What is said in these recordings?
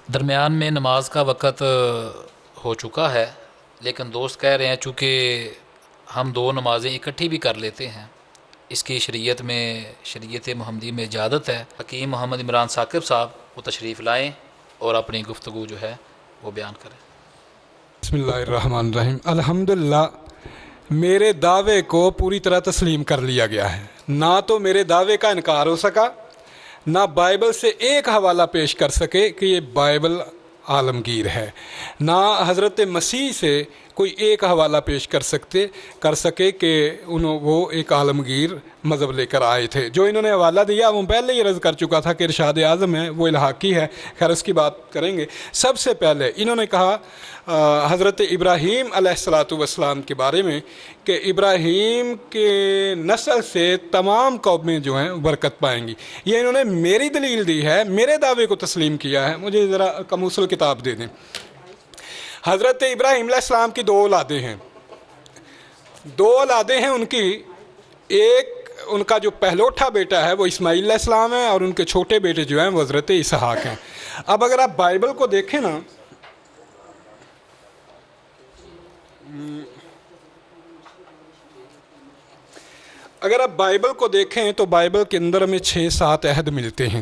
درمیان میں نماز کا وقت ہو چکا ہے، لیکن دوست کہہ رہے ہیں چونکہ ہم دو نمازیں اکٹھی بھی کر لیتے ہیں، اس کی شریعت محمدی میں اجازت ہے۔ حکیم محمد عمران ثاقب صاحب وہ تشریف لائیں اور اپنی گفتگو جو ہے وہ بیان کریں۔ بسم اللہ الرحمن الرحیم۔ الحمدللہ میرے دعوے کو پوری طرح تسلیم کر لیا گیا ہے، نہ تو میرے دعوے کا انکار ہو سکا، نہ بائبل سے ایک حوالہ پیش کر سکے کہ یہ بائبل عالمگیر ہے، نہ حضرت مسیح سے کوئی ایک حوالہ پیش کر سکے کہ وہ ایک عالمگیر مذہب لے کر آئے تھے۔ جو انہوں نے حوالہ دیا وہ پہلے ہی عرض کر چکا تھا کہ ارشاد اعظم ہے، وہ الحاقی ہے، خیر اس کی بات کریں گے۔ سب سے پہلے انہوں نے کہا حضرت ابراہیم علیہ السلام کے بارے میں کہ ابراہیم کے نسل سے تمام قومیں جو ہیں برکت پائیں گی۔ یہ انہوں نے میری دلیل دی ہے، میرے دعوے کو تسلیم کیا ہے۔ مجھے ذرا کموسل کتاب دے دیں۔ حضرت ابراہیم علیہ السلام کی دو اولادیں ہیں، ان کی ایک ان کا جو پہلوٹا بیٹا ہے وہ اسماعیل علیہ السلام ہے، اور ان کے چھوٹے بیٹے جو ہیں وہ حضرت اسحاق ہیں۔ اب اگر آپ بائبل کو دیکھیں نا، تو بائبل کے اندر ہمیں 6-7 عہد ملتے ہیں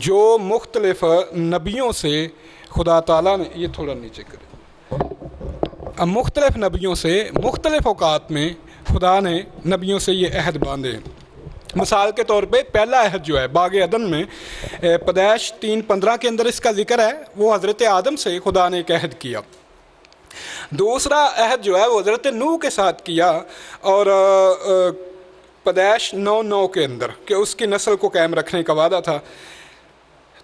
جو مختلف نبیوں سے خدا تعالیٰ نے، یہ تھوڑا نیچے کریں، مختلف نبیوں سے مختلف اوقات میں خدا نے نبیوں سے یہ عہد باندھے ہیں۔ مثال کے طور پہ پہلا عہد جو ہے باغ عدن میں پیدائش 3:15 کے اندر اس کا ذکر ہے، وہ حضرت آدم سے خدا نے ایک عہد کیا۔ دوسرا عہد جو ہے وہ حضرت نوح کے ساتھ کیا، اور پیدائش 9:9 کے اندر، کہ اس کی نسل کو قائم رکھنے کا وعدہ تھا۔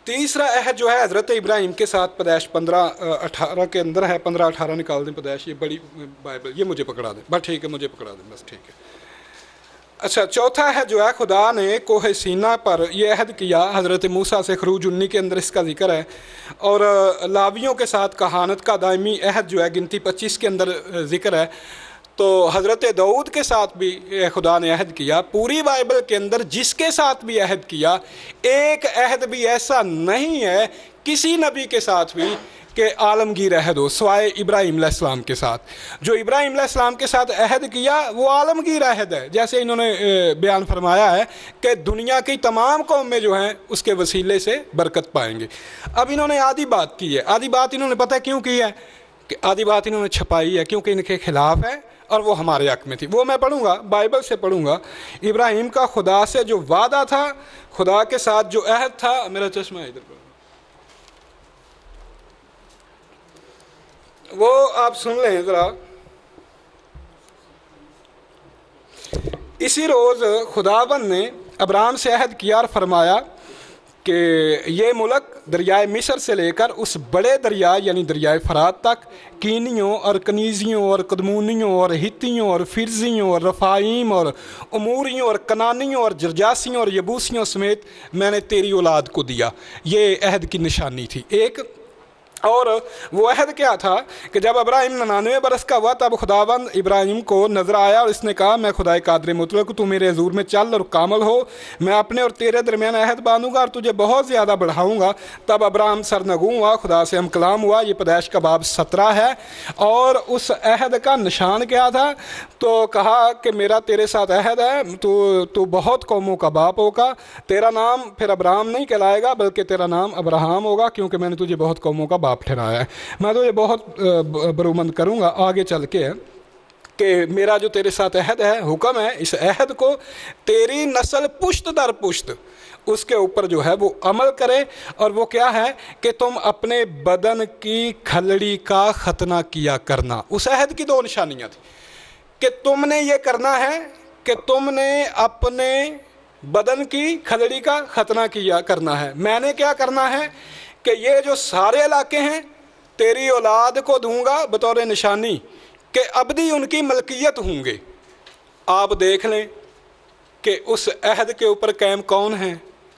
تیسرا عہد جو ہے حضرت ابراہیم کے ساتھ پیدائش 15:18 کے اندر ہے، 15:18 نکال دیں پیدائش، یہ بڑی بائبل، یہ مجھے پکڑا دیں بس، ٹھیک ہے مجھے پکڑا دیں بس، ٹھیک ہے۔ اچھا، چوتھا عہد جو ہے خدا نے کوہ سینا پر یہ عہد کیا حضرت موسیٰ سے، خروج 19 کے اندر اس کا ذکر ہے، اور لاویوں کے ساتھ کہانت کا دائمی عہد جو ہے گنتی 25 کے اندر ذکر ہے۔ تو حضرت داؤد کے ساتھ بھی خدا نے عہد کیا۔ پوری بائبل کے اندر جس کے ساتھ بھی عہد کیا، ایک عہد بھی ایسا نہیں ہے کسی نبی کے ساتھ بھی کہ عالمگیر عہد ہو، سوائے ابراہیم علیہ السلام کے ساتھ۔ جو ابراہیم علیہ السلام کے ساتھ عہد کیا وہ عالمگیر عہد ہے، جیسے انہوں نے بیان فرمایا ہے کہ دنیا کی تمام قومیں جو ہیں اس کے وسیلے سے برکت پائیں گے۔ اب انہوں نے آدھی بات کی ہے، آدھی بات انہوں نے پتہ کیوں کی ہے؟ کہ آدھی بات انہوں نے چھپائی ہے کیونکہ ان کے خلاف ہے اور وہ ہمارے حق میں تھی۔ وہ میں پڑھوں گا، بائبل سے پڑھوں گا۔ ابراہیم کا خدا سے جو وعدہ تھا، خدا کے ساتھ جو عہد تھا، میرا چشمہ ادھر پر، وہ آپ سن لیں ذرا۔ اسی روز خداوند نے ابراہیم سے عہد کیا اور فرمایا کہ یہ ملک دریائے مصر سے لے کر اس بڑے دریا یعنی دریائے فرات تک، کینیوں اور کنیزیوں اور قدمونیوں اور ہتیوں اور فرزیوں اور رفائیم اور اموریوں اور کنانیوں اور جرجاسیوں اور یبوسیوں سمیت میں نے تیری اولاد کو دیا۔ یہ عہد کی نشانی تھی ایک۔ اور وہ عہد کیا تھا کہ جب ابراہیم 99 برس کا ہوا تب خداوند ابراہیم کو نظر آیا اور اس نے کہا، میں خدائے قادر مطلق، تو میرے حضور میں چل اور کامل ہو، میں اپنے اور تیرے درمیان عہد باندھوں گا اور تجھے بہت زیادہ بڑھاؤں گا۔ تب ابراہیم سرنگوں ہوا، خدا سے ہم کلام ہوا۔ یہ پیدائش کا باب 17 ہے۔ اور اس عہد کا نشان کیا تھا؟ تو کہا کہ میرا تیرے ساتھ عہد ہے، تو بہت قوموں کا باپ ہوگا، تیرا نام پھر ابراہیم نہیں کہلائے گا بلکہ تیرا نام ابراہام ہوگا، کیونکہ میں نے تجھے بہت قوموں کا باپ ٹھہرایا ہے۔ میں تو یہ بہت برومند کروں گا آگے چل کے کہ میرا جو تیرے ساتھ عہد ہے، حکم ہے، اس عہد کو تیری نسل پشت در پشت اس کے اوپر جو ہے وہ عمل کرے۔ اور وہ کیا ہے کہ تم اپنے بدن کی کھلڑی کا ختنہ کیا کرنا۔ اس عہد کی دو نشانیاں تھیں کہ تم نے یہ کرنا ہے کہ تم نے اپنے بدن کی کھلڑی کا ختنہ کیا کرنا ہے۔ میں نے کیا کرنا ہے کہ یہ جو سارے علاقے ہیں تیری اولاد کو دوں گا بطور نشانی کہ ابدی ان کی ملکیت ہوں گے۔ آپ دیکھ لیں کہ اس عہد کے اوپر قائم کون ہیں؟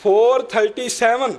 437।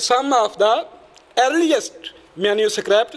some of the earliest manuscript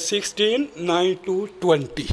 16:9-20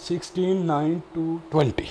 16:9-20,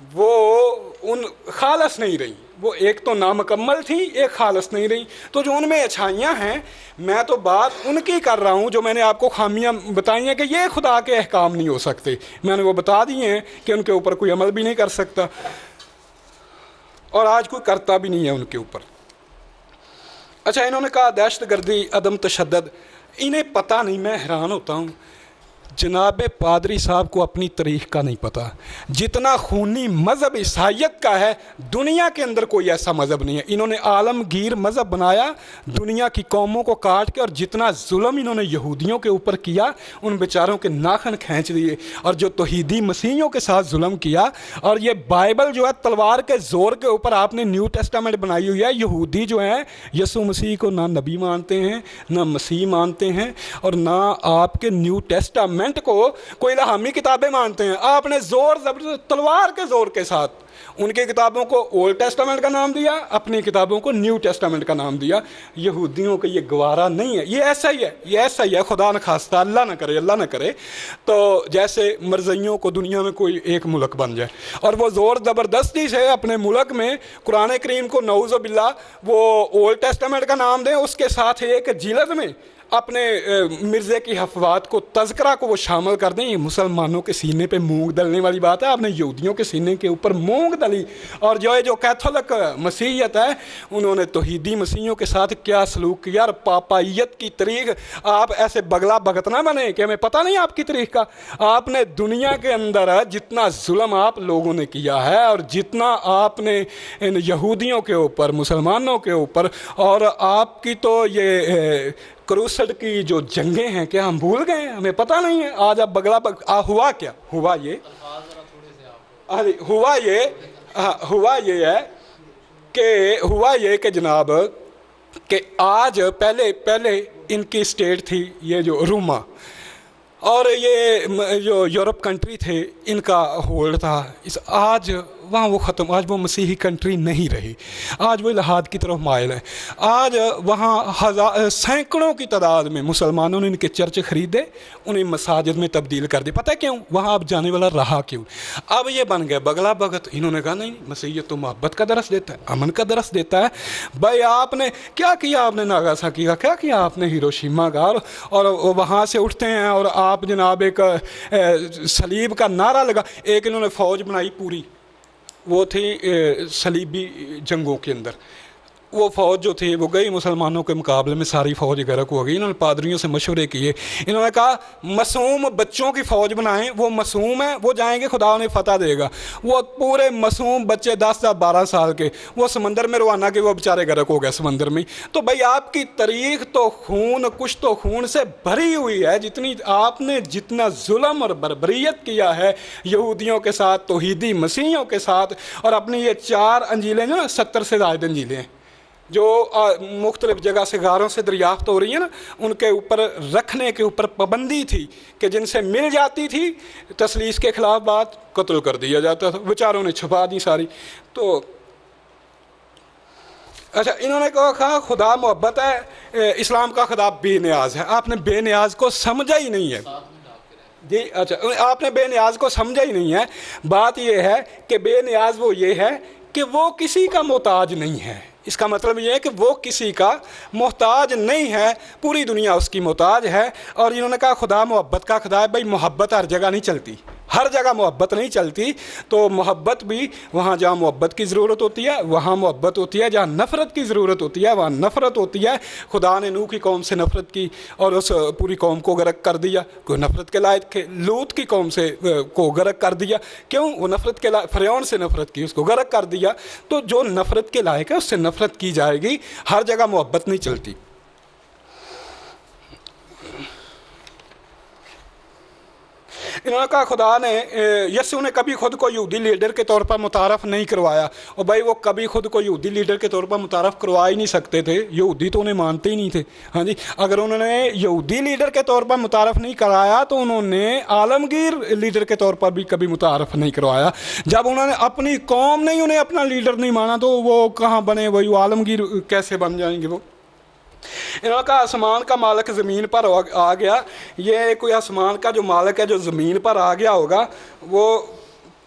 وہ ان خالص نہیں رہی، وہ ایک تو نامکمل تھی، ایک خالص نہیں رہی. تو جو ان میں اچھائیاں ہیں میں تو بات ان کی کر رہا ہوں، جو میں نے آپ کو خامیاں بتائی ہیں کہ یہ خدا کے احکام نہیں ہو سکتے، میں نے وہ بتا دیے ہیں کہ ان کے اوپر کوئی عمل بھی نہیں کر سکتا اور آج کوئی کرتا بھی نہیں ہے ان کے اوپر. اچھا، انہوں نے کہا دہشت گردی، عدم تشدد، انہیں پتہ نہیں. میں حیران ہوتا ہوں جناب پادری صاحب کو اپنی تاریخ کا نہیں پتہ. جتنا خونی مذہب عیسائیت کا ہے دنیا کے اندر کوئی ایسا مذہب نہیں ہے. انہوں نے عالمگیر مذہب بنایا دنیا کی قوموں کو کاٹ کے، اور جتنا ظلم انہوں نے یہودیوں کے اوپر کیا ان بیچاروں کے ناخن کھینچ دیے، اور جو توحیدی مسیحیوں کے ساتھ ظلم کیا. اور یہ بائبل جو ہے تلوار کے زور کے اوپر آپ نے نیو ٹیسٹامنٹ بنائی ہوئی ہے. یہودی جو ہیں یسوع مسیح کو نہ نبی مانتے ہیں، نہ مسیح مانتے ہیں، اور نہ آپ کے نیو ٹیسٹامنٹ کو کوئی الہامی کتابیں مانتے ہیں. آپ نے زور زبردست تلوار کے زور کے ساتھ ان کی کتابوں کو اولڈ ٹیسٹامنٹ کا نام دیا، اپنی کتابوں کو نیو ٹیسٹامنٹ کا نام دیا. یہودیوں کو یہ گوارا نہیں ہے. یہ ایسا ہی ہے، یہ ایسا ہی ہے. خدا نہ خواستہ، اللہ نہ کرے، اللہ نہ کرے تو جیسے مرزائیوں کو دنیا میں کوئی ایک ملک بن جائے اور وہ زور زبردستی سے اپنے ملک میں قرآن کریم کو نعوذ باللہ وہ اولڈ ٹیسٹامنٹ کا نام دیں، اس کے ساتھ ایک جلد میں اپنے مرزے کی حفوات کو، تذکرہ کو وہ شامل کر دیں. یہ مسلمانوں کے سینے پہ مونگ دلنے والی بات ہے. آپ نے یہودیوں کے سینے کے اوپر مونگ دلی. اور جو کیتھولک مسیحیت ہے انہوں نے توحیدی مسیحیوں کے ساتھ کیا سلوک کیا. اور پاپائیت کی تاریخ، آپ ایسے بگلا بھگت نہ بنے کہ ہمیں پتہ نہیں آپ کی تاریخ کا. آپ نے دنیا کے اندر جتنا ظلم آپ لوگوں نے کیا ہے اور جتنا آپ نے ان یہودیوں کے اوپر، مسلمانوں کے اوپر، اور آپ کی تو یہ کروسڈ کی جو جنگیں ہیں، کیا ہم بھول گئے ہیں؟ ہمیں پتہ نہیں ہے. آج اب بگلا ہوا کیا؟ ہوا یہ کہ جناب کہ آج پہلے ان کی اسٹیٹ تھی یہ جو روما، اور یہ جو یورپ کنٹری تھے ان کا ہولڈ تھا. آج وہاں وہ ختم، آج وہ مسیحی کنٹری نہیں رہی، آج وہ الہاد کی طرف مائل ہے. آج وہاں سینکڑوں کی تعداد میں مسلمانوں نے ان کے چرچ خریدے، انہیں مساجد میں تبدیل کر دی. پتہ ہے کیوں؟ وہاں اب جانے والا رہا کیوں؟ اب یہ بن گئے بگلا بھگت. انہوں نے کہا نہیں، مسیحیت تو محبت کا درس دیتا ہے، امن کا درس دیتا ہے. بھائی آپ نے کیا کیا؟ آپ نے ناگاساکی کا کیا کیا؟ آپ نے ہیروشیما کا، اور وہاں سے اٹھتے ہیں اور آپ جناب ایک صلیب کا نعرہ لگا. ایک انہوں نے فوج بنائی پوری، وہ تھی صلیبی جنگوں کے اندر. وہ فوج جو تھی وہ گئی مسلمانوں کے مقابلے میں، ساری فوج غرق ہو گئی. انہوں نے پادریوں سے مشورے کیے، انہوں نے کہا معصوم بچوں کی فوج بنائیں، وہ معصوم ہیں، وہ جائیں گے، خدا انہیں فتح دے گا. وہ پورے معصوم بچے 10-12 سال کے وہ سمندر میں روانہ کے، وہ بیچارے غرق ہو گئے سمندر میں. تو بھائی آپ کی تاریخ تو خون، کچھ تو خون سے بھری ہوئی ہے. جتنی آپ نے جتنا ظلم اور بربریت کیا ہے یہودیوں کے ساتھ، توحیدی مسیحیوں کے ساتھ، اور اپنی یہ 4 انجیلیں جو نا 70 سے زائد انجیلیں جو مختلف جگہ سے غاروں سے دریافت ہو رہی ہیں نا، ان کے اوپر رکھنے کے اوپر پابندی تھی کہ جن سے مل جاتی تھی تثلیث کے خلاف بات، قتل کر دیا جاتا تھا. بیچاروں نے چھپا دی ساری. تو اچھا، انہوں نے کہا خدا محبت ہے، اسلام کا خدا بے نیاز ہے. آپ نے بے نیاز کو سمجھا ہی نہیں ہے. جی اچھا، آپ نے بے نیاز کو سمجھا ہی نہیں ہے. بات یہ ہے کہ بے نیاز وہ یہ ہے کہ وہ کسی کا محتاج نہیں ہے. اس کا مطلب یہ ہے کہ وہ کسی کا محتاج نہیں ہے، پوری دنیا اس کی محتاج ہے. اور انہوں نے کہا خدا محبت کا خدا ہے. بھائی محبت ہر جگہ نہیں چلتی، ہر جگہ محبت نہیں چلتی. تو محبت بھی وہاں جہاں محبت کی ضرورت ہوتی ہے وہاں محبت ہوتی ہے، جہاں نفرت کی ضرورت ہوتی ہے وہاں نفرت ہوتی ہے. خدا نے نوح کی قوم سے نفرت کی اور اس پوری قوم کو غرق کر دیا. کوئی نفرت کے لائق تھے، لوط کی قوم سے کو غرق کر دیا. کیوں؟ وہ نفرت کے لائق، فرعون سے نفرت کی، اس کو غرق کر دیا. تو جو نفرت کے لائق ہے اس سے نفرت کی جائے گی. ہر جگہ محبت نہیں چلتی. انہوں نے کہا خدا نے، یسوع نے کبھی خود کو یہودی لیڈر کے طور پر متعارف نہیں کروایا. اور بھائی وہ کبھی خود کو یہودی لیڈر کے طور پر متعارف کروا ہی نہیں سکتے تھے، یہودی تو انہیں مانتے ہی نہیں تھے. ہاں جی، اگر انہوں نے یہودی لیڈر کے طور پر متعارف نہیں کرایا تو انہوں نے عالمگیر لیڈر کے طور پر بھی کبھی متعارف نہیں کروایا. جب انہوں نے اپنی قوم نہیں انہیں اپنا لیڈر نہیں مانا تو وہ کہاں بنے، وہی عالمگیر کیسے بن جائیں گے وہ؟ انہوں نے کہا آسمان کا مالک زمین پر آ گیا. یہ کوئی آسمان کا جو مالک ہے جو زمین پر آ گیا ہوگا، وہ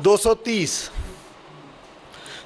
230,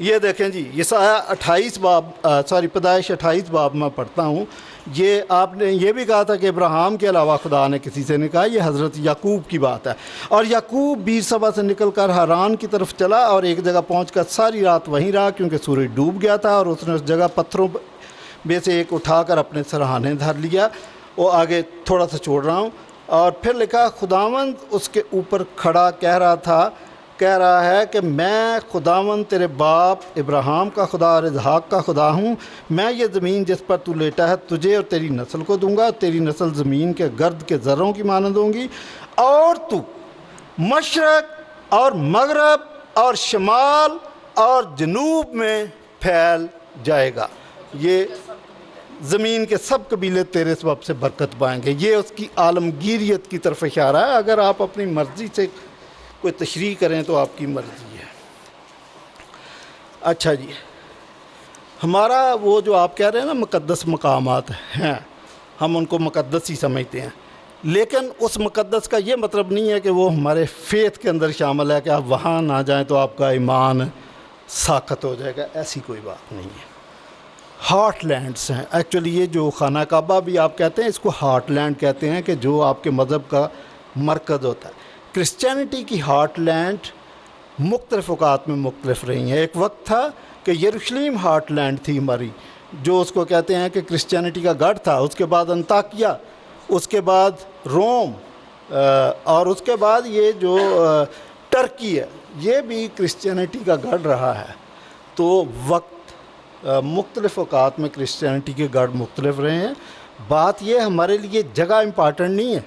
یہ دیکھیں جی، یہ سایہ 28 باب پیدائش 28 باب میں پڑھتا ہوں. یہ آپ نے یہ بھی کہا تھا کہ ابراہیم کے علاوہ خدا نے کسی سے نہیں کہا. یہ حضرت یعقوب کی بات ہے. اور یعقوب بیر سبا سے نکل کر حران کی طرف چلا اور ایک جگہ پہنچ کر ساری رات وہیں رہا، کیونکہ سورج ڈوب گیا تھا، اور اس نے اس جگہ پتھروں میں سے ایک اٹھا کر اپنے سرہانے دھر لیا. وہ آگے تھوڑا سا چھوڑ رہا ہوں. اور پھر لکھا خداوند اس کے اوپر کھڑا کہہ رہا ہے کہ میں خداوند تیرے باپ ابراہیم کا خدا اور اسحاق کا خدا ہوں. میں یہ زمین جس پر تو لیٹا ہے تجھے اور تیری نسل کو دوں گا. تیری نسل زمین کے گرد کے ذروں کی مانند ہوں گی، اور تو مشرق اور مغرب اور شمال اور جنوب میں پھیل جائے گا. یہ زمین کے سب قبیلے تیرے سبب سے برکت پائیں گے. یہ اس کی عالمگیریت کی طرف اشارہ ہے. اگر آپ اپنی مرضی سے کوئی تشریح کریں تو آپ کی مرضی ہے. اچھا جی، ہمارا وہ جو آپ کہہ رہے ہیں نا مقدس مقامات ہیں، ہم ان کو مقدس ہی سمجھتے ہیں، لیکن اس مقدس کا یہ مطلب نہیں ہے کہ وہ ہمارے فیتھ کے اندر شامل ہے کہ آپ وہاں نہ جائیں تو آپ کا ایمان ساقط ہو جائے گا. ایسی کوئی بات نہیں ہے. ہارٹ لینڈس ہیں ایکچولی. یہ جو خانہ کعبہ بھی آپ کہتے ہیں، اس کو ہارٹ لینڈ کہتے ہیں، کہ جو آپ کے مذہب کا مرکز ہوتا ہے. کرسچینٹی کی ہارٹ لینڈ مختلف اوقات میں مختلف رہی ہیں. ایک وقت تھا کہ یروشلم ہارٹ لینڈ تھی ہماری، جو اس کو کہتے ہیں کہ کرسچینٹی کا گڑھ تھا. اس کے بعد انطاکیہ، اس کے بعد روم، اور اس کے بعد یہ جو ٹرکی ہے، یہ بھی کرسچینٹی کا گڑھ رہا ہے. تو وقت مختلف اوقات میں کرسچینٹی کے گڑھ مختلف رہے ہیں. بات یہ ہمارے لیے جگہ امپارٹنٹ نہیں ہے،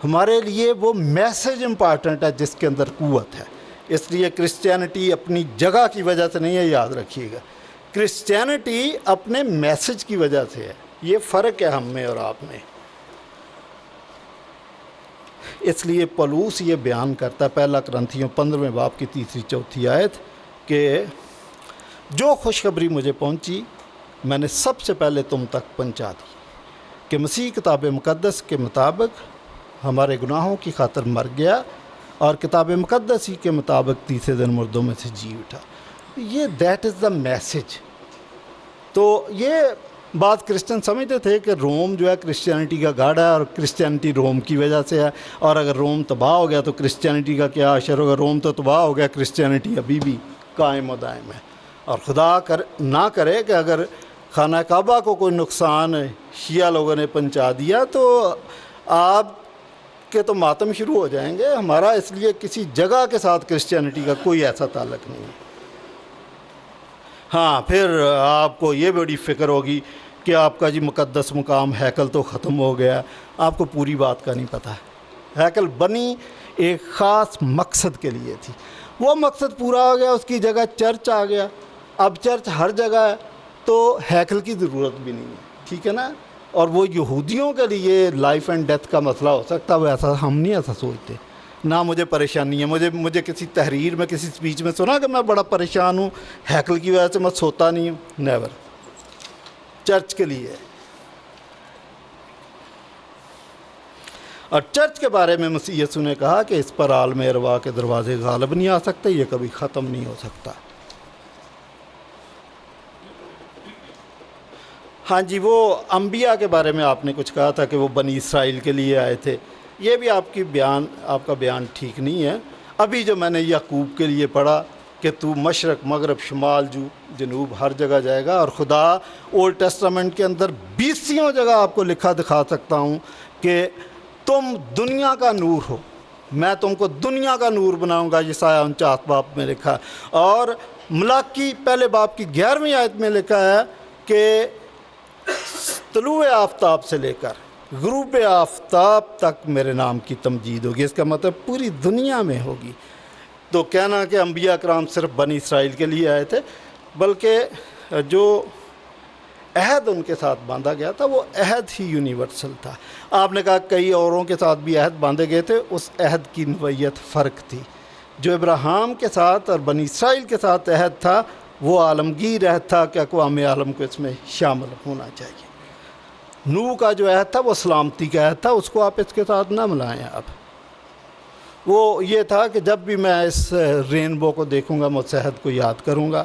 ہمارے لیے وہ میسج امپارٹنٹ ہے جس کے اندر قوت ہے. اس لیے کرسچینٹی اپنی جگہ کی وجہ سے نہیں ہے، یاد رکھیے گا. کرسچینٹی اپنے میسج کی وجہ سے ہے. یہ فرق ہے ہم میں اور آپ میں. اس لیے پولوس یہ بیان کرتا ہے پہلا کرنتھیوں 15 باب کی 3-4 آیت کہ جو خوشخبری مجھے پہنچی میں نے سب سے پہلے تم تک پہنچا دی، کہ مسیح کتاب مقدس کے مطابق ہمارے گناہوں کی خاطر مر گیا اور کتاب مقدس ہی کے مطابق تیسرے دن مردوں میں سے جی اٹھا. یہ دیٹ از دا میسج. تو یہ بات کرسچن سمجھتے تھے کہ روم جو ہے کرسچینٹی کا گڑھ ہے، اور کرسچینٹی روم کی وجہ سے ہے، اور اگر روم تباہ ہو گیا تو کرسچینٹی کا کیا اثر ہوگا. روم تو تباہ ہو گیا، کرسچینٹی ابھی بھی قائم و دائم ہے. اور خدا نہ کرے کہ اگر خانہ کعبہ کو کوئی نقصان شیعہ لوگوں نے پہنچا دیا تو آپ کے تو ماتم شروع ہو جائیں گے. ہمارا اس لیے کسی جگہ کے ساتھ کرسچینٹی کا کوئی ایسا تعلق نہیں ہے. ہاں، پھر آپ کو یہ بڑی فکر ہوگی کہ آپ کا جی مقدس مقام ہیکل تو ختم ہو گیا. آپ کو پوری بات کا نہیں پتہ ہے. ہیکل بنی ایک خاص مقصد کے لیے تھی. وہ مقصد پورا ہو گیا، اس کی جگہ چرچ آ گیا. اب چرچ ہر جگہ ہے تو ہیکل کی ضرورت بھی نہیں ہے. ٹھیک ہے نا. اور وہ یہودیوں کے لیے لائف اینڈ ڈیتھ کا مسئلہ ہو سکتا ہے، وہ ایسا ہم نہیں ایسا سوچتے. نہ مجھے پریشانی ہے. مجھے کسی تحریر میں کسی سپیچ میں سنا کہ میں بڑا پریشان ہوں ہیکل کی وجہ سے، میں سوتا نہیں ہوں. نیور. چرچ کے لیے. اور چرچ کے بارے میں مسیح یسوع نے کہا کہ اس پر عالم ارواح کے دروازے غالب نہیں آ سکتے، یہ کبھی ختم نہیں ہو سکتا. ہاں جی، وہ انبیاء کے بارے میں آپ نے کچھ کہا تھا کہ وہ بنی اسرائیل کے لیے آئے تھے. یہ بھی آپ کا بیان ٹھیک نہیں ہے. ابھی جو میں نے یعقوب کے لیے پڑھا کہ تو مشرق مغرب شمال جنوب ہر جگہ جائے گا، اور خدا اولڈ ٹیسٹامنٹ کے اندر 20 جگہ آپ کو لکھا دکھا سکتا ہوں کہ تم دنیا کا نور ہو، میں تم کو دنیا کا نور بناؤں گا. یسایہ 49 باب میں لکھا. اور ملاکی پہلے باب کی 11ویں آیت میں لکھا ہے کہ طلوع آفتاب سے لے کر غروب آفتاب تک میرے نام کی تمجید ہوگی. اس کا مطلب پوری دنیا میں ہوگی. تو کہنا کہ انبیاء کرام صرف بنی اسرائیل کے لیے آئے تھے، بلکہ جو عہد ان کے ساتھ باندھا گیا تھا وہ عہد ہی یونیورسل تھا. آپ نے کہا کئی اوروں کے ساتھ بھی عہد باندھے گئے تھے، اس عہد کی نوعیت فرق تھی. جو ابراہیم کے ساتھ اور بنی اسرائیل کے ساتھ عہد تھا وہ عالمگیر عہد تھا کہ اقوام عالم کو اس میں شامل ہونا چاہیے. نوح کا جو عہد تھا وہ سلامتی کا عہد تھا، اس کو آپ اس کے ساتھ نہ ملائیں. اب وہ یہ تھا کہ جب بھی میں اس رینبو کو دیکھوں گا میں اس عہد کو یاد کروں گا.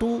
2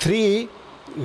3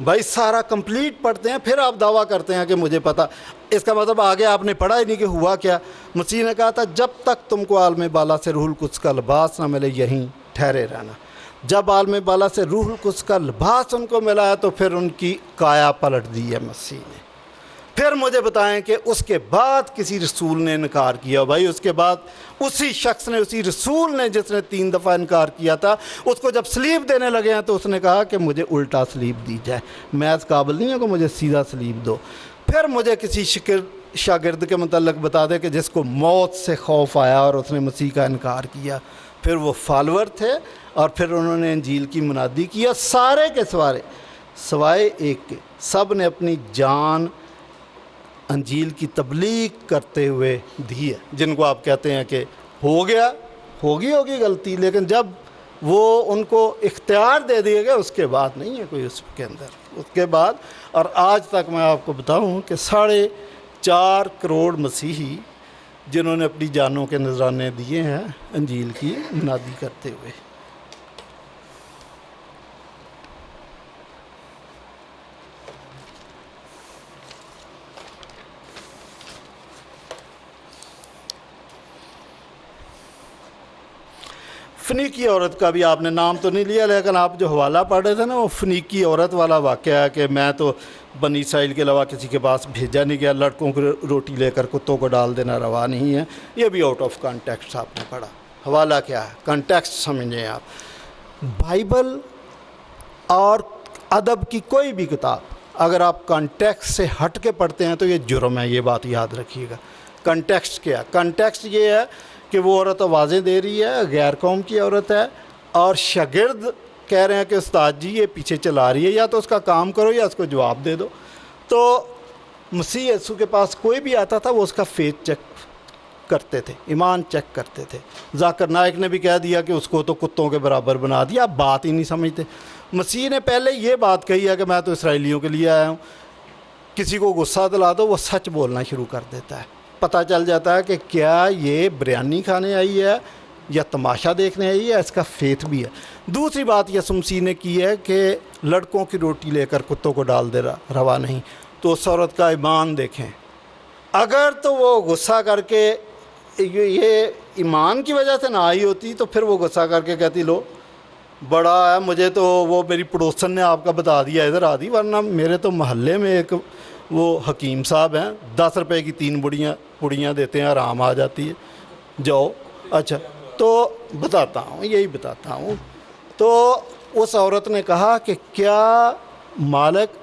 بھائی سارا کمپلیٹ پڑھتے ہیں پھر آپ دعویٰ کرتے ہیں کہ مجھے پتہ. اس کا مطلب آگے آپ نے پڑھا ہی نہیں کہ ہوا کیا. مسیح نے کہا تھا جب تک تم کو عالم بالا سے روح القدس کا لباس نہ ملے یہیں ٹھہرے رہنا. جب عالم بالا سے روح القدس کا لباس ان کو ملا ہے تو پھر ان کی کایا پلٹ دی ہے مسیح نے. پھر مجھے بتائیں کہ اس کے بعد کسی رسول نے انکار کیا. بھائی اس کے بعد اسی شخص نے, اسی رسول نے جس نے 3 دفعہ انکار کیا تھا, اس کو جب سلیب دینے لگے ہیں تو اس نے کہا کہ مجھے الٹا سلیب دی جائے, میں اس قابل نہیں ہوں کہ مجھے سیدھا سلیب دو. پھر مجھے کسی شاگرد کے متعلق بتا دے کہ جس کو موت سے خوف آیا اور اس نے مسیح کا انکار کیا. پھر وہ فالور تھے اور پھر انہوں نے انجیل کی منادی کی, اور سارے کے سوائے ایک کے سب نے اپنی جان انجیل کی تبلیغ کرتے ہوئے دی ہے. جن کو آپ کہتے ہیں کہ ہوگی غلطی, لیکن جب وہ ان کو اختیار دے دیا گیا اس کے بعد نہیں ہے کوئی اس کے اندر. اس کے بعد اور آج تک میں آپ کو بتاؤں کہ 4.5 کروڑ مسیحی جنہوں نے اپنی جانوں کے نذرانے دیے ہیں انجیل کی منادی کرتے ہوئے. فنیکی عورت کا بھی آپ نے نام تو نہیں لیا, لیکن آپ جو حوالہ پڑھ رہے تھے نا وہ فنیکی عورت والا واقعہ ہے کہ میں تو بنی اسرائیل کے علاوہ کسی کے پاس بھیجا نہیں گیا, لڑکوں کو روٹی لے کر کتوں کو ڈال دینا روا نہیں ہے. یہ بھی آؤٹ آف کانٹیکسٹ آپ نے پڑھا. حوالہ کیا ہے, کانٹیکسٹ سمجھیں آپ. بائبل اور ادب کی کوئی بھی کتاب اگر آپ کانٹیکسٹ سے ہٹ کے پڑھتے ہیں تو یہ جرم ہے, یہ بات یاد رکھیے گا. کانٹیکسٹ کیا؟ کانٹیکسٹ یہ ہے کہ وہ عورت آوازیں دے رہی ہے, غیر قوم کی عورت ہے, اور شاگرد کہہ رہے ہیں کہ استاد جی یہ پیچھے چلا رہی ہے, یا تو اس کا کام کرو یا اس کو جواب دے دو. تو مسیح یسوع کے پاس کوئی بھی آتا تھا وہ اس کا فیتھ چیک کرتے تھے, ایمان چیک کرتے تھے. ذاکر نائک نے بھی کہہ دیا کہ اس کو تو کتوں کے برابر بنا دیا, آپ بات ہی نہیں سمجھتے. مسیح نے پہلے یہ بات کہی ہے کہ میں تو اسرائیلیوں کے لیے آیا ہوں. کسی کو غصہ دلا دو وہ سچ بولنا شروع کر دیتا ہے. پتہ چل جاتا ہے کہ کیا یہ بریانی کھانے آئی ہے یا تماشا دیکھنے آئی ہے, اس کا فیتھ بھی ہے. دوسری بات یسوع مسیح نے کی ہے کہ لڑکوں کی روٹی لے کر کتوں کو ڈال دے روا نہیں. تو اس عورت کا ایمان دیکھیں, اگر تو وہ غصہ کر کے یہ ایمان کی وجہ سے نہ آئی ہوتی تو پھر وہ غصہ کر کے کہتی لو بڑا ہے, مجھے تو وہ میری پڑوسن نے آپ کا بتا دیا ادھر آ دی, ورنہ میرے تو محلے میں ایک وہ حکیم صاحب ہیں 10 روپے کی 3 پڑیاں دیتے ہیں, آرام آ جاتی ہے, جاؤ. اچھا تو یہی بتاتا ہوں. تو اس عورت نے کہا کہ کیا مالک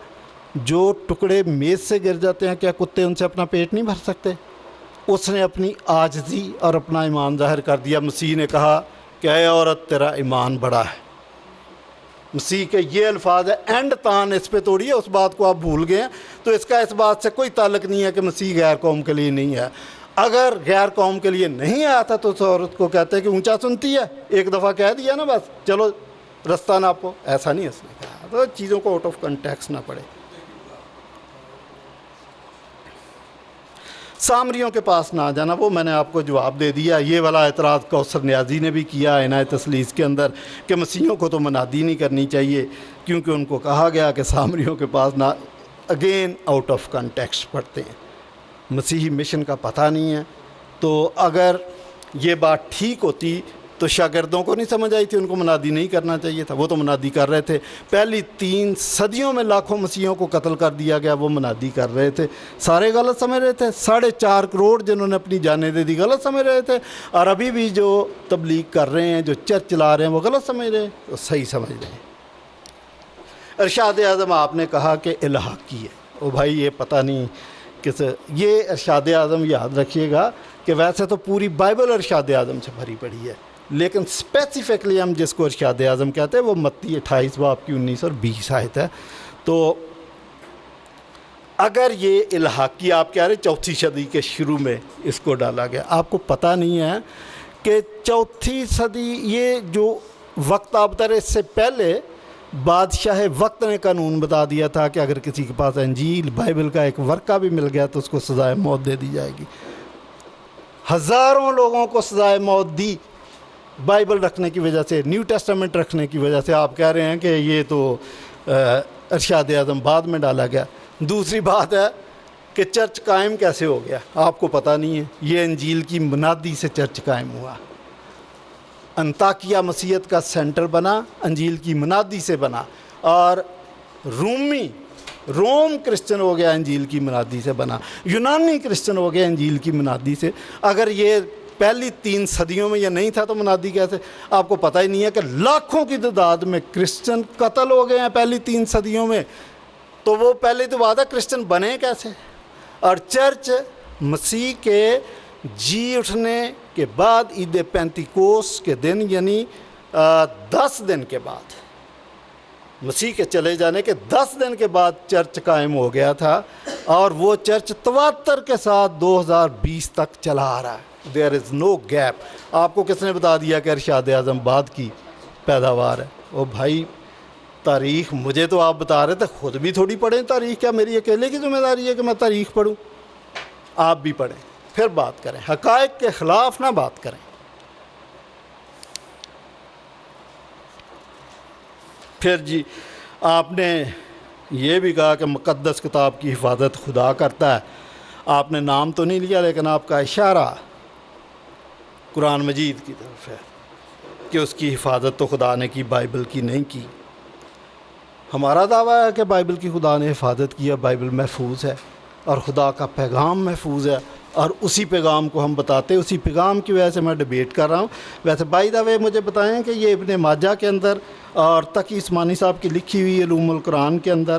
جو ٹکڑے میز سے گر جاتے ہیں کیا کتے ان سے اپنا پیٹ نہیں بھر سکتے؟ اس نے اپنی عاجزی اور اپنا ایمان ظاہر کر دیا. مسیح نے کہا کہ اے عورت تیرا ایمان بڑا ہے. مسیح کے یہ الفاظ ہے, اینڈ تان اس پہ توڑیے, اس بات کو آپ بھول گئے ہیں. تو اس کا اس بات سے کوئی تعلق نہیں ہے کہ مسیح غیر قوم کے لیے نہیں ہے. اگر غیر قوم کے لیے نہیں آیا تھا تو اس عورت کو کہتے ہیں کہ اونچا سنتی ہے, ایک دفعہ کہہ دیا نا بس چلو رستہ نہ آپ کو, ایسا نہیں اس نے کہا. تو چیزوں کو آؤٹ آف کنٹیکسٹ نہ پڑے. سامریوں کے پاس نہ جانا, وہ میں نے آپ کو جواب دے دیا. یہ والا اعتراض کوثر نیازی نے بھی کیا عنایت تثلیث کے اندر کہ مسیحیوں کو تو منادی نہیں کرنی چاہیے کیونکہ ان کو کہا گیا کہ سامریوں کے پاس نہ. اگین آؤٹ آف کنٹیکسٹ پڑھتے ہیں, مسیحی مشن کا پتہ نہیں ہے. تو اگر یہ بات ٹھیک ہوتی تو شاگردوں کو نہیں سمجھ آئی تھی ان کو منادی نہیں کرنا چاہیے تھا, وہ تو منادی کر رہے تھے. پہلی 3 صدیوں میں لاکھوں مسیحیوں کو قتل کر دیا گیا, وہ منادی کر رہے تھے. سارے غلط سمجھ رہے تھے. 4.5 کروڑ جنہوں نے اپنی جانیں دے دی غلط سمجھ رہے تھے, اور ابھی بھی جو تبلیغ کر رہے ہیں, جو چرچ چلا رہے ہیں وہ غلط سمجھ رہے ہیں, وہ صحیح سمجھ رہے ہیں. ارشاد اعظم آپ نے کہا کہ الحاقی ہے. او بھائی یہ پتہ نہیں کس, یہ ارشاد اعظم یاد رکھیے گا کہ ویسے تو پوری بائبل ارشاد اعظم سے بھری پڑی ہے, لیکن اسپیسیفکلی ہم جس کو ارشاد اعظم کہتے ہیں وہ متی 28 باب کی 19 اور 20 آیت ہے. تو اگر یہ الحاقی آپ کہہ رہے 4 صدی کے شروع میں اس کو ڈالا گیا, آپ کو پتہ نہیں ہے کہ 4 صدی یہ جو وقت آپ بتا رہے, اس سے پہلے بادشاہ وقت نے قانون بتا دیا تھا کہ اگر کسی کے پاس انجیل بائبل کا ایک ورقہ بھی مل گیا تو اس کو سزائے موت دے دی جائے گی. ہزاروں لوگوں کو سزائے موت دی بائبل رکھنے کی وجہ سے, نیو ٹیسٹمنٹ رکھنے کی وجہ سے. آپ کہہ رہے ہیں کہ یہ تو ارشاد اعظم بعد میں ڈالا گیا. دوسری بات ہے کہ چرچ قائم کیسے ہو گیا آپ کو پتہ نہیں ہے. یہ انجیل کی منادی سے چرچ قائم ہوا. انطاکیہ مسیحیت کا سینٹر بنا، انجیل کی منادی سے بنا، اور روم کرسچن ہو گیا انجیل کی منادی سے بنا، یونانی کرسچن ہو گیا انجیل کی منادی سے. اگر یہ پہلی 3 صدیوں میں یہ نہیں تھا تو منادی کیسے؟ آپ کو پتہ ہی نہیں ہے کہ لاکھوں کی تعداد میں کرسچن قتل ہو گئے ہیں پہلی 3 صدیوں میں. تو وہ پہلے تو بات ہے کرسچن بنے کیسے؟ اور چرچ مسیح کے جی اٹھنے کے بعد عید پینتیکوس کے دن، یعنی 10 دن کے بعد، مسیح کے چلے جانے کے 10 دن کے بعد چرچ قائم ہو گیا تھا. اور وہ چرچ تواتر کے ساتھ 2020 تک چلا آ رہا ہے. دیر از نو گیپ. آپ کو کس نے بتا دیا کہ ارشاد اعظم بعد کی پیداوار ہے؟ او بھائی تاریخ مجھے تو آپ بتا رہے تھے، خود بھی تھوڑی پڑھیں تاریخ. کیا میری اکیلے کی ذمہ داری ہے کہ میں تاریخ پڑھوں؟ آپ بھی پڑھیں، پھر بات کریں. حقائق کے خلاف نہ بات کریں. پھر جی آپ نے یہ بھی کہا کہ مقدس کتاب کی حفاظت خدا کرتا ہے. آپ نے نام تو نہیں لیا، لیکن آپ کا اشارہ قرآن مجید کی طرف ہے کہ اس کی حفاظت تو خدا نے کی، بائبل کی نہیں کی. ہمارا دعویٰ ہے کہ بائبل کی خدا نے حفاظت کی ہے، بائبل محفوظ ہے اور خدا کا پیغام محفوظ ہے، اور اسی پیغام کو ہم بتاتے ہیں. اسی پیغام کی وجہ سے میں ڈیبیٹ کر رہا ہوں. ویسے بائی دا وے مجھے بتائیں کہ یہ ابن ماجہ کے اندر اور تقی عثمانی صاحب کی لکھی ہوئی علوم القرآن کے اندر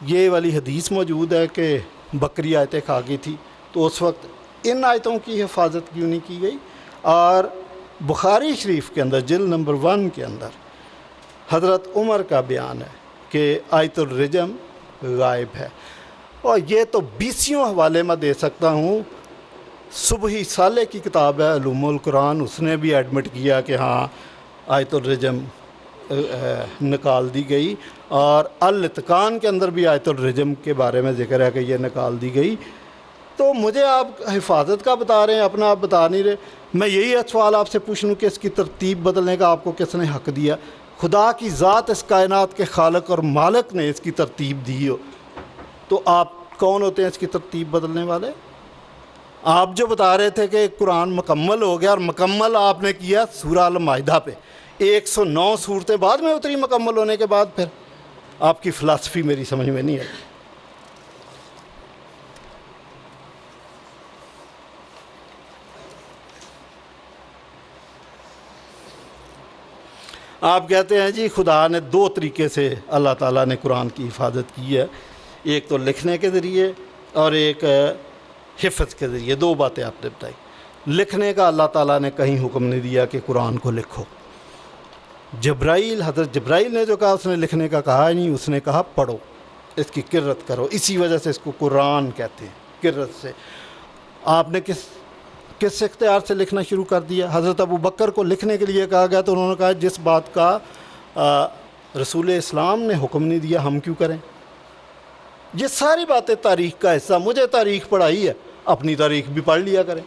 یہ والی حدیث موجود ہے کہ بکری آیتیں کھا گئی تھی، تو اس وقت ان آیتوں کی حفاظت کیوں نہیں کی گئی؟ اور بخاری شریف کے اندر جلد نمبر 1 کے اندر حضرت عمر کا بیان ہے کہ آیت الرجم غائب ہے. اور یہ تو 20 حوالے میں دے سکتا ہوں. صبحی صالح کی کتاب ہے علوم القرآن، اس نے بھی ایڈمٹ کیا کہ ہاں آیت الرجم نکال دی گئی، اور الاتقان کے اندر بھی آیت الرجم کے بارے میں ذکر ہے کہ یہ نکال دی گئی. تو مجھے آپ حفاظت کا بتا رہے ہیں، اپنا آپ بتا نہیں رہے. میں یہی سوال آپ سے پوچھ لوں کہ اس کی ترتیب بدلنے کا آپ کو کس نے حق دیا؟ خدا کی ذات اس کائنات کے خالق اور مالک نے اس کی ترتیب دی ہو، تو آپ کون ہوتے ہیں اس کی ترتیب بدلنے والے؟ آپ جو بتا رہے تھے کہ قرآن مکمل ہو گیا، اور مکمل آپ نے کیا سورہ المائدہ پہ. 109 صورتیں بعد میں اتری مکمل ہونے کے بعد. پھر آپ کی فلسفی میری سمجھ میں نہیں آئی. آپ کہتے ہیں جی خدا نے 2 طریقے سے اللہ تعالیٰ نے قرآن کی حفاظت کی ہے، ایک تو لکھنے کے ذریعے اور ایک حفظ کے ذریعے. 2 باتیں آپ نے بتائی. لکھنے کا اللہ تعالیٰ نے کہیں حکم نہیں دیا کہ قرآن کو لکھو. حضرت جبرائیل نے جو کہا اس نے لکھنے کا کہا ہی نہیں، اس نے کہا پڑھو، اس کی قرت کرو. اسی وجہ سے اس کو قرآن کہتے ہیں، قرت سے. آپ نے کس اختیار سے لکھنا شروع کر دیا؟ حضرت ابو بکر کو لکھنے کے لیے کہا گیا تو انہوں نے کہا جس بات کا رسول اسلام نے حکم نہیں دیا ہم کیوں کریں؟ یہ ساری باتیں تاریخ کا حصہ. مجھے تاریخ پڑھائی ہے، اپنی تاریخ بھی پڑھ لیا کریں.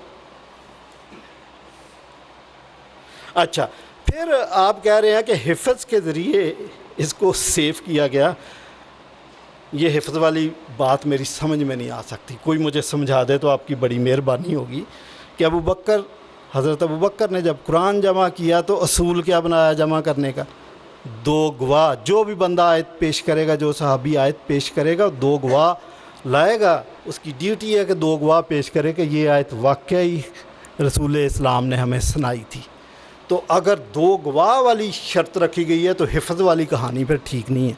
اچھا، پھر آپ کہہ رہے ہیں کہ حفظ کے ذریعے اس کو سیو کیا گیا. یہ حفظ والی بات میری سمجھ میں نہیں آ سکتی. کوئی مجھے سمجھا دے تو آپ کی بڑی مہربانی ہوگی. کہ حضرت ابو بکر نے جب قرآن جمع کیا تو اصول کیا بنایا جمع کرنے کا؟ 2 گواہ. جو بھی بندہ آیت پیش کرے گا، جو صحابی آیت پیش کرے گا، 2 گواہ لائے گا. اس کی ڈیوٹی ہے کہ 2 گواہ پیش کرے کہ یہ آیت واقعی رسول اسلام نے ہمیں سنائی تھی. تو اگر 2 گواہ والی شرط رکھی گئی ہے تو حفظ والی کہانی پھر ٹھیک نہیں ہے.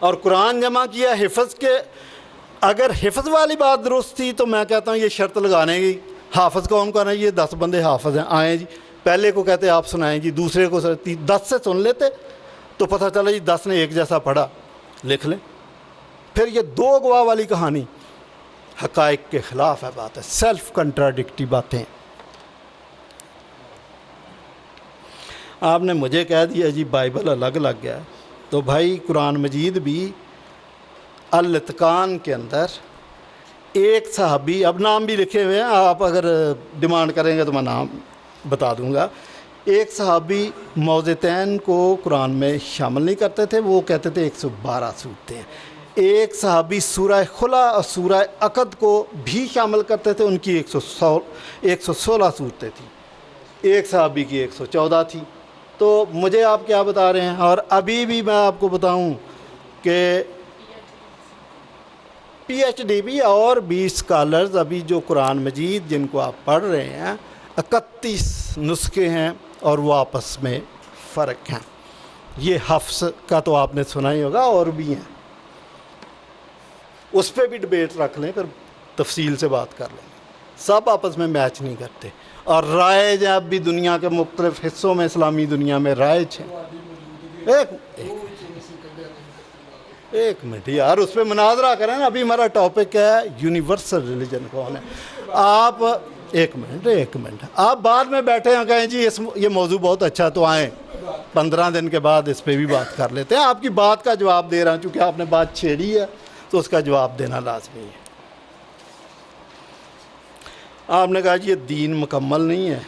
اور قرآن جمع کیا حفظ کے، اگر حفظ والی بات درست تھی تو میں کہتا ہوں یہ شرط لگانے کی حافظ کون کرنا؟ یہ 10 بندے حافظ ہیں، آئیں جی. پہلے کو کہتے آپ سنائیں جی، دوسرے کو 10 سے سن لیتے تو پتہ چلا جی 10 نے ایک جیسا پڑھا، لکھ لیں. پھر یہ 2 گواہ والی کہانی حقائق کے خلاف ہے. بات ہے سیلف کنٹراڈکٹی باتیں. آپ نے مجھے کہہ دیا جی بائبل الگ لگ گیا. تو بھائی قرآن مجید بھی الاتقان کے اندر ایک صحابی، اب نام بھی لکھے ہوئے ہیں، آپ اگر ڈیمانڈ کریں گے تو میں نام بتا دوں گا. ایک صحابی موضتین کو قرآن میں شامل نہیں کرتے تھے، وہ کہتے تھے 112 صورتیں ہیں۔ ایک صحابی سورہ خلا اور سورہ عقد کو بھی شامل کرتے تھے، ان کی 116 صورتیں تھیں، ایک صحابی کی 114 تھی۔ تو مجھے آپ کیا بتا رہے ہیں؟ اور ابھی بھی میں آپ کو بتاؤں کہ پی ایچ ڈی بھی اور بھی اسکالرز ابھی جو قرآن مجید جن کو آپ پڑھ رہے ہیں 31 نسخے ہیں اور وہ آپس میں فرق ہیں۔ یہ حفظ کا تو آپ نے سنا ہی ہوگا، اور بھی ہیں، اس پہ بھی ڈبیٹ رکھ لیں، پھر تفصیل سے بات کر لیں، سب آپس میں میچ نہیں کرتے، اور رائج اب بھی دنیا کے مختلف حصوں میں، اسلامی دنیا میں رائج ہیں۔ ایک منٹ یار، اس پہ مناظرہ کریں نا، ابھی ہمارا ٹاپک ہے یونیورسل ریلیجن کون ہے۔ آپ ایک منٹ آپ بعد میں بیٹھے ہیں کہیں جی یہ موضوع بہت اچھا، تو آئیں 15 دن کے بعد اس پہ بھی بات کر لیتے ہیں۔ آپ کی بات کا جواب دے رہا ہوں، چونکہ آپ نے بات چھیڑی ہے تو اس کا جواب دینا لازمی ہے۔ آپ نے کہا جی یہ دین مکمل نہیں ہے،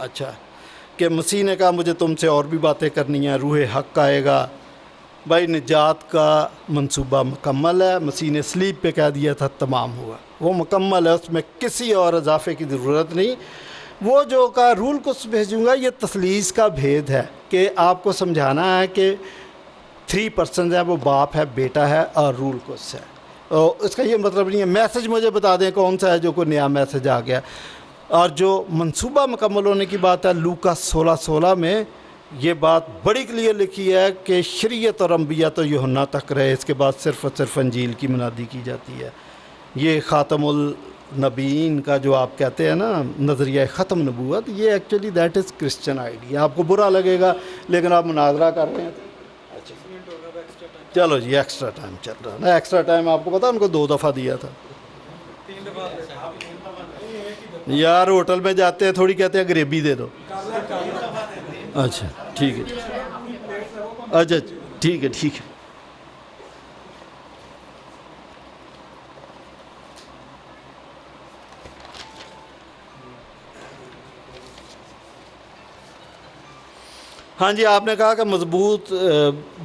اچھا، کہ مسیح نے کہا مجھے تم سے اور بھی باتیں کرنی ہیں، روح حق آئے گا۔ بھائی نجات کا منصوبہ مکمل ہے، مسیح نے سلیب پہ کہہ دیا تھا تمام ہوا، وہ مکمل ہے، اس میں کسی اور اضافے کی ضرورت نہیں۔ وہ جو کا رول قدس بھیجوں گا، یہ تثلیث کا بھید ہے کہ آپ کو سمجھانا ہے کہ 3 پرسنز ہیں، وہ باپ ہے، بیٹا ہے اور رول قدس ہے۔ اور اس کا یہ مطلب نہیں ہے میسج مجھے بتا دیں کون سا ہے جو کوئی نیا میسج آ گیا۔ اور جو منصوبہ مکمل ہونے کی بات ہے، لوکا 16:16 میں یہ بات بڑی کلیئر لکھی ہے کہ شریعت اور انبیاء تو یوحنا تک رہے، اس کے بعد صرف اور صرف انجیل کی منادی کی جاتی ہے۔ یہ خاتم النبیین کا جو آپ کہتے ہیں نا نظریہ ختم نبوت، یہ actually that is Christian idea. آپ کو برا لگے گا لیکن آپ مناظرہ کر رہے ہیں۔ چلو جی، ایکسٹرا ٹائم چل رہا ہے نا، ایکسٹرا ٹائم آپ کو پتا ان کو 2 دفعہ دیا تھا۔ یار ہوٹل میں جاتے ہیں تھوڑی کہتے ہیں گریبی دے دو۔ اچھا ٹھیک ہے، اچھا ٹھیک ہے ٹھیک ہے۔ ہاں جی، آپ نے کہا کہ مضبوط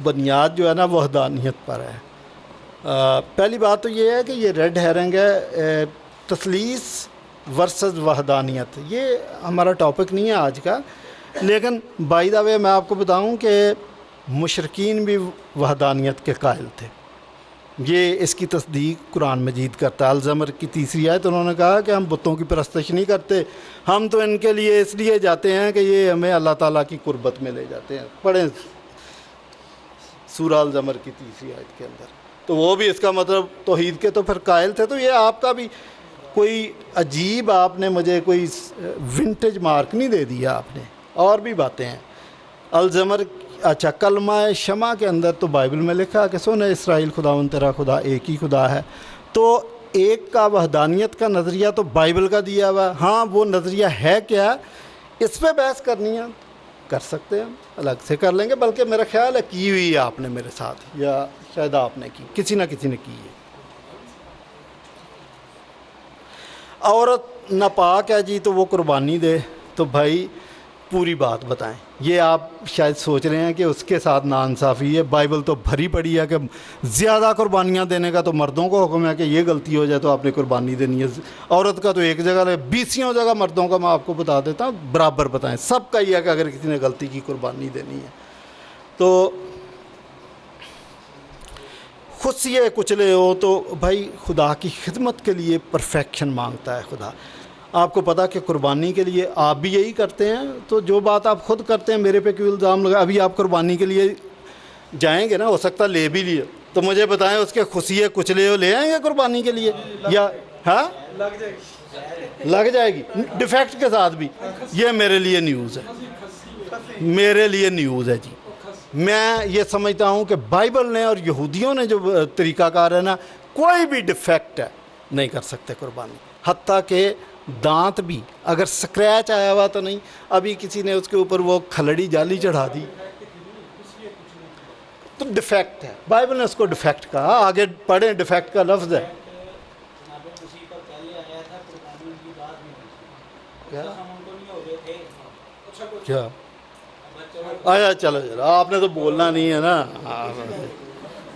بنیاد جو ہے نا وحدانیت پر ہے۔ پہلی بات تو یہ ہے کہ یہ ریڈ ہیرنگ ہے، تثلیث ورسز وحدانیت، یہ ہمارا ٹاپک نہیں ہے آج کا، لیکن بائی دا وے میں آپ کو بتاؤں کہ مشرکین بھی وحدانیت کے قائل تھے۔ یہ اس کی تصدیق قرآن مجید کرتا ہے۔ الزمر کی 3 آیت انہوں نے کہا کہ ہم بتوں کی پرستش نہیں کرتے، ہم تو ان کے لیے اس لیے جاتے ہیں کہ یہ ہمیں اللہ تعالیٰ کی قربت میں لے جاتے ہیں۔ پڑھیں سورہ الزمر کی 3 آیت کے اندر، تو وہ بھی اس کا مطلب توحید کے تو پھر قائل تھے۔ تو یہ آپ کا بھی کوئی عجیب، آپ نے مجھے کوئی ونٹیج مارک نہیں دے دیا آپ نے، اور بھی باتیں ہیں۔ الزمر اچھا، کلمہ شمع کے اندر تو بائبل میں لکھا کہ سن اسرائیل خداوند تیرا خدا ایک ہی خدا ہے، تو ایک کا وحدانیت کا نظریہ تو بائبل کا دیا ہوا ہے۔ ہاں وہ نظریہ ہے کیا، اس پہ بحث کرنی ہے، کر سکتے ہیں، الگ سے کر لیں گے، بلکہ میرا خیال ہے کی ہوئی ہے آپ نے میرے ساتھ، یا شاید آپ نے کی، کسی نہ کسی نے کی ہے۔ عورت ناپاک ہے جی تو وہ قربانی دے، تو بھائی پوری بات بتائیں۔ یہ آپ شاید سوچ رہے ہیں کہ اس کے ساتھ ناانصافی ہے، بائبل تو بھری پڑی ہے کہ زیادہ قربانیاں دینے کا تو مردوں کو حکم ہے کہ یہ غلطی ہو جائے تو آپ نے قربانی دینی ہے۔ عورت کا تو ایک جگہ لے، 20 جگہ مردوں کا میں آپ کو بتا دیتا ہوں، برابر بتائیں، سب کا یہ ہے کہ اگر کسی نے غلطی کی قربانی دینی ہے تو خود سے یہ کچلے ہو تو بھائی خدا کی خدمت کے لیے پرفیکشن مانگتا ہے خدا۔ آپ کو پتا کہ قربانی کے لیے آپ بھی یہی کرتے ہیں، تو جو بات آپ خود کرتے ہیں میرے پہ کیوں الزام لگا؟ ابھی آپ قربانی کے لیے جائیں گے نا، ہو سکتا لے بھی لیے، تو مجھے بتائیں اس کے خصیے کچلے ہو لے آئیں گے قربانی کے لیے، یا ہاں لگ جائے گی ڈیفیکٹ کے ساتھ بھی؟ یہ میرے لیے نیوز ہے، میرے لیے نیوز ہے جی۔ میں یہ سمجھتا ہوں کہ بائبل نے اور یہودیوں نے جو طریقہ کار ہے نا، کوئی بھی ڈیفیکٹ ہے نہیں کر سکتے قربانی، حتیٰ کہ دانت بھی اگر سکریچ آیا ہوا تو نہیں، ابھی کسی نے اس کے اوپر وہ کھلڑی جالی چڑھا دی تو ڈیفیکٹ ہے، بائبل نے اس کو ڈیفیکٹ کہا۔ آگے پڑھیں، ڈیفیکٹ کا لفظ ہے کیا اچھا چلو چلو آپ نے تو بولنا نہیں ہے نا.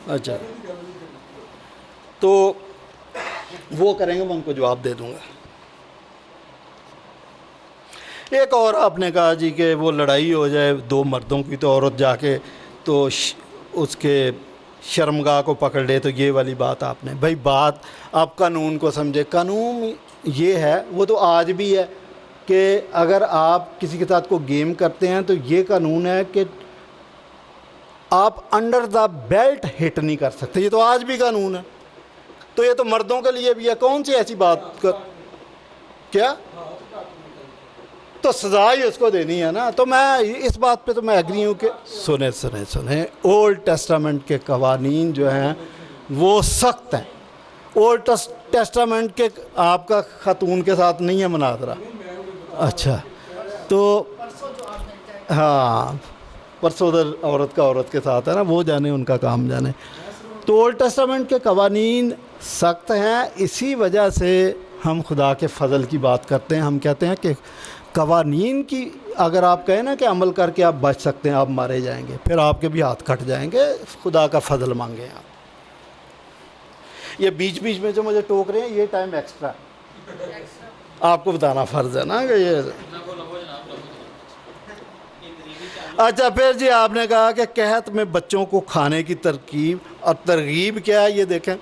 اچھا تو وہ کریں گے میں ان کو جواب دے دوں گا. ایک اور آپ نے کہا جی کہ وہ لڑائی ہو جائے دو مردوں کی تو عورت جا کے تو اس کے شرمگاہ کو پکڑ لے, تو یہ والی بات آپ نے بھائی بات آپ قانون کو سمجھے. قانون یہ ہے, وہ تو آج بھی ہے کہ اگر آپ کسی کے ساتھ کو گیم کرتے ہیں تو یہ قانون ہے کہ آپ انڈر دا بیلٹ ہٹ نہیں کر سکتے. یہ تو آج بھی قانون ہے. تو یہ تو مردوں کے لیے بھی ہے. کون سی ایسی بات کیا تو سزا ہی اس کو دینی ہے نا. تو میں اس بات پہ تو میں ایگری ہوں کہ سنیں اولڈ ٹیسٹامنٹ کے قوانین جو ہیں وہ سخت ہیں. اولڈ ٹیسٹامنٹ کے آپ کا خاتون کے ساتھ نہیں ہے مناظرہ. اچھا تو ہاں پرسوں ادھر عورت کا عورت کے ساتھ ہے نا, وہ جانے ان کا کام جانے. تو اولڈ ٹیسٹامنٹ کے قوانین سخت ہیں. اسی وجہ سے ہم خدا کے فضل کی بات کرتے ہیں. ہم کہتے ہیں کہ قوانین کی اگر آپ کہیں نا کہ عمل کر کے آپ بچ سکتے ہیں, آپ مارے جائیں گے, پھر آپ کے بھی ہاتھ کٹ جائیں گے. خدا کا فضل مانگیں آپ. یہ بیچ بیچ میں جو مجھے ٹوک رہے ہیں یہ ٹائم ایکسٹرا آپ کو بتانا فرض ہے نا کہ یہ. اچھا پھر جی آپ نے کہا کہ قحط میں بچوں کو کھانے کی ترکیب اور ترغیب کیا ہے. یہ دیکھیں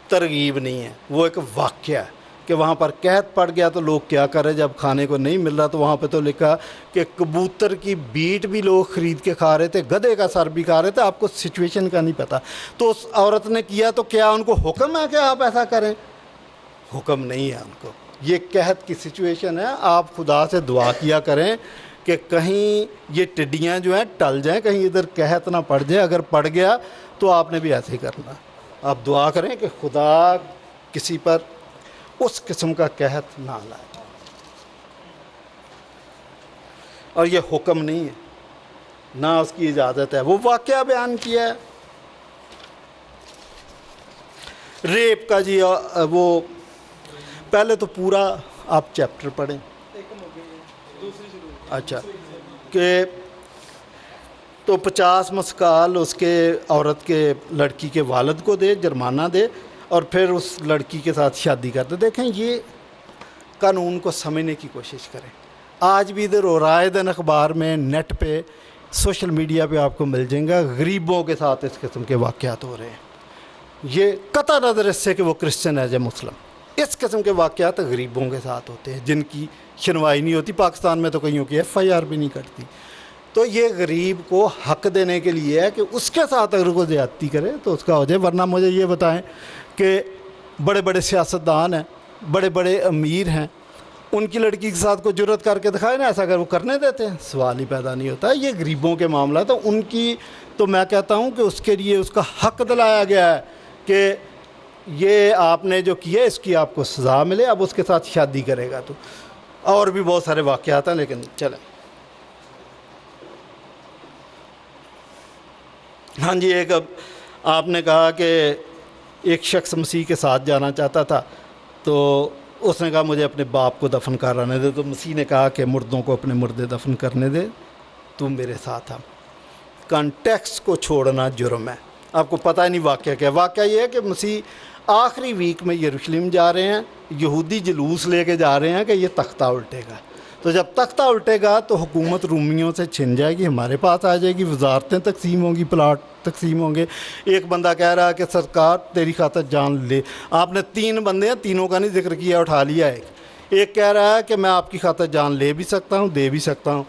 ترغیب نہیں ہے, وہ ایک واقعہ ہے کہ وہاں پر قحط پڑ گیا تو لوگ کیا کریں. جب کھانے کو نہیں مل رہا تو وہاں پہ تو لکھا کہ کبوتر کی بیٹ بھی لوگ خرید کے کھا رہے تھے, گدھے کا سر بھی کھا رہے تھے. آپ کو سچویشن کا نہیں پتہ. تو اس عورت نے کیا تو کیا ان کو حکم ہے کہ آپ ایسا کریں؟ حکم نہیں ہے ان کو. یہ قحط کی سچویشن ہے. آپ خدا سے دعا کیا کریں کہ کہیں یہ ٹڈیاں جو ہیں ٹل جائیں, کہیں ادھر قحط نہ پڑ جائے. اگر پڑ گیا تو آپ نے بھی ایسے ہی کرنا. آپ دعا کریں کہ خدا کسی پر اس قسم کا قحط نہ لائے. اور یہ حکم نہیں ہے, نہ اس کی اجازت ہے. وہ واقعہ بیان کیا ہے ریپ کا جی. وہ پہلے تو پورا آپ چیپٹر پڑھیں. اچھا کہ تو 50 مسکال اس کے عورت کے لڑکی کے والد کو دے, جرمانہ دے, اور پھر اس لڑکی کے ساتھ شادی کرتے. دیکھیں یہ قانون کو سمجھنے کی کوشش کریں. آج بھی ادھر رائے دن اخبار میں, نیٹ پہ, سوشل میڈیا پہ آپ کو مل جائیں گا غریبوں کے ساتھ اس قسم کے واقعات ہو رہے ہیں. یہ قطع نظر اس سے کہ وہ کرسچن ہے یا مسلم, اس قسم کے واقعات غریبوں کے ساتھ ہوتے ہیں جن کی سنوائی نہیں ہوتی. پاکستان میں تو کئیوں کی FIR بھی نہیں کرتی. تو یہ غریب کو حق دینے کے لیے ہے کہ اس کے ساتھ اگر کوئی زیادتی کرے تو اس کا ہو جائے. ورنہ مجھے یہ بتائیں کہ بڑے بڑے سیاستدان ہیں, بڑے بڑے امیر ہیں, ان کی لڑکی کے ساتھ کوئی جرت کر کے دکھائے نا, ایسا اگر وہ کرنے دیتے ہیں سوال ہی پیدا نہیں ہوتا. یہ غریبوں کے معاملہ تو ان کی, تو میں کہتا ہوں کہ اس کے لیے اس کا حق دلایا گیا ہے کہ یہ آپ نے جو کیا اس کی آپ کو سزا ملے. اب اس کے ساتھ شادی کرے گا تو. اور بھی بہت سارے واقعات ہیں لیکن چلیں. ہاں جی, ایک اب آپ نے کہا کہ ایک شخص مسیح کے ساتھ جانا چاہتا تھا تو اس نے کہا مجھے اپنے باپ کو دفن کرانے دے. تو مسیح نے کہا کہ مردوں کو اپنے مردے دفن کرنے دے, تم میرے ساتھ آ. کانٹیکسٹ کو چھوڑنا جرم ہے. آپ کو پتہ ہی نہیں واقعہ کیا. واقعہ یہ ہے کہ مسیح آخری ویک میں یروشلم جا رہے ہیں, یہودی جلوس لے کے جا رہے ہیں کہ یہ تختہ الٹے گا. تو جب تختہ الٹے گا تو حکومت رومیوں سے چھن جائے گی, ہمارے پاس آ جائے گی, وزارتیں تقسیم ہوں گی, پلاٹ تقسیم ہوں گے. ایک بندہ کہہ رہا ہے کہ سرکار تیری خاطر جان لے. آپ نے 3 بندے ہیں, تینوں کا نہیں ذکر کیا, اٹھا لیا. ایک کہہ رہا ہے کہ میں آپ کی خاطر جان لے بھی سکتا ہوں, دے بھی سکتا ہوں.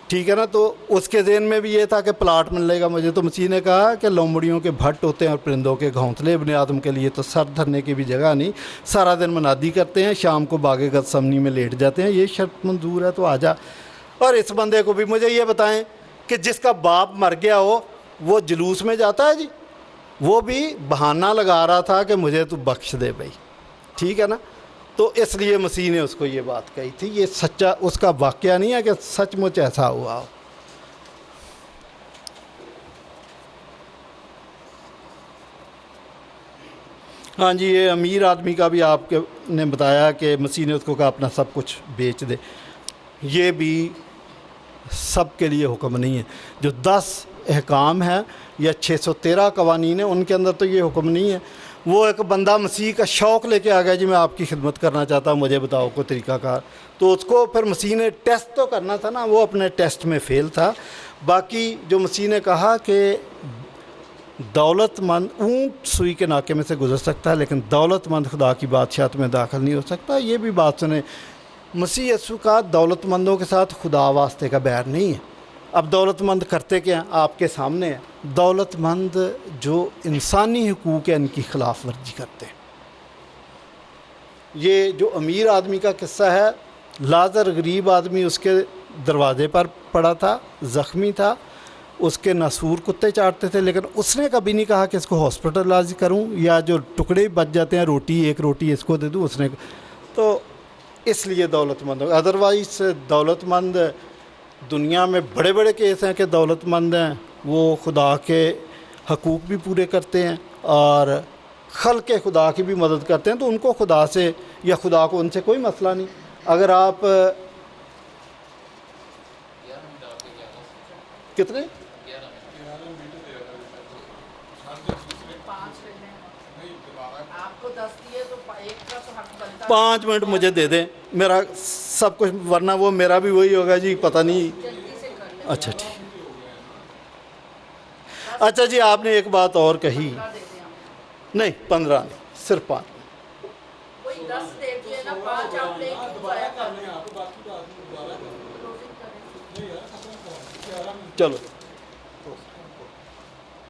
ٹھیک ہے نا. تو اس کے ذہن میں بھی یہ تھا کہ پلاٹ مل لے گا مجھے. تو مسیح نے کہا کہ لومڑیوں کے بھٹ ہوتے ہیں اور پرندوں کے گھونسلے, ابن آدم کے لیے تو سر دھرنے کی بھی جگہ نہیں. سارا دن منادی کرتے ہیں, شام کو باغ گتسمنی میں لیٹ جاتے ہیں. یہ شرط منظور ہے تو آ جا. اور اس بندے کو بھی مجھے یہ بتائیں کہ جس کا باپ مر گیا ہو وہ جلوس میں جاتا ہے جی. وہ بھی بہانہ لگا رہا تھا کہ مجھے تو بخش دے بھائی. ٹھیک ہے نا. تو اس لیے مسیح نے اس کو یہ بات کہی تھی. یہ سچا اس کا واقعہ نہیں ہے کہ سچ مچ ایسا ہوا ہو. ہاں جی, یہ امیر آدمی کا بھی آپ کے نے بتایا کہ مسیح نے اس کو کہا اپنا سب کچھ بیچ دے. یہ بھی سب کے لیے حکم نہیں ہے. جو 10 احکام ہیں یا 613 قوانین ہیں ان کے اندر تو یہ حکم نہیں ہے. وہ ایک بندہ مسیح کا شوق لے کے آ گیا جی میں آپ کی خدمت کرنا چاہتا ہوں, مجھے بتاؤ کوئی طریقہ کار, تو اس کو پھر مسیح نے ٹیسٹ تو کرنا تھا نا, وہ اپنے ٹیسٹ میں فیل تھا. باقی جو مسیح نے کہا کہ دولت مند اونٹ سوئی کے ناکے میں سے گزر سکتا ہے لیکن دولت مند خدا کی بادشاہت میں داخل نہیں ہو سکتا, یہ بھی بات سنیں. مسیح یسوع کا دولت مندوں کے ساتھ خدا واسطے کا بیر نہیں ہے. اب دولت مند کرتے کیا ہیں آپ کے سامنے ہے, دولت مند جو انسانی حقوق ہیں ان کی خلاف ورزی کرتے ہیں. یہ جو امیر آدمی کا قصہ ہے, لازر غریب آدمی اس کے دروازے پر پڑا تھا, زخمی تھا, اس کے ناسور کتے چاٹتے تھے, لیکن اس نے کبھی نہیں کہا کہ اس کو ہاسپٹلائز کروں یا جو ٹکڑے بچ جاتے ہیں روٹی, ایک روٹی اس کو دے دوں. اس نے تو اس لیے دولت مند ہو. ادروائز دولت مند دنیا میں بڑے بڑے کیس ہیں کہ دولت مند ہیں وہ خدا کے حقوق بھی پورے کرتے ہیں اور خلق خدا کی بھی مدد کرتے ہیں, تو ان کو خدا سے یا خدا کو ان سے کوئی مسئلہ نہیں. اگر آپ کتنے 5 منٹ مجھے دے دیں, میرا سب کچھ, ورنہ وہ میرا بھی وہی ہوگا جی پتہ نہیں. اچھا ٹھیک, اچھا جی آپ نے ایک بات اور کہی, نہیں 15 نہیں, صرف 5. چلو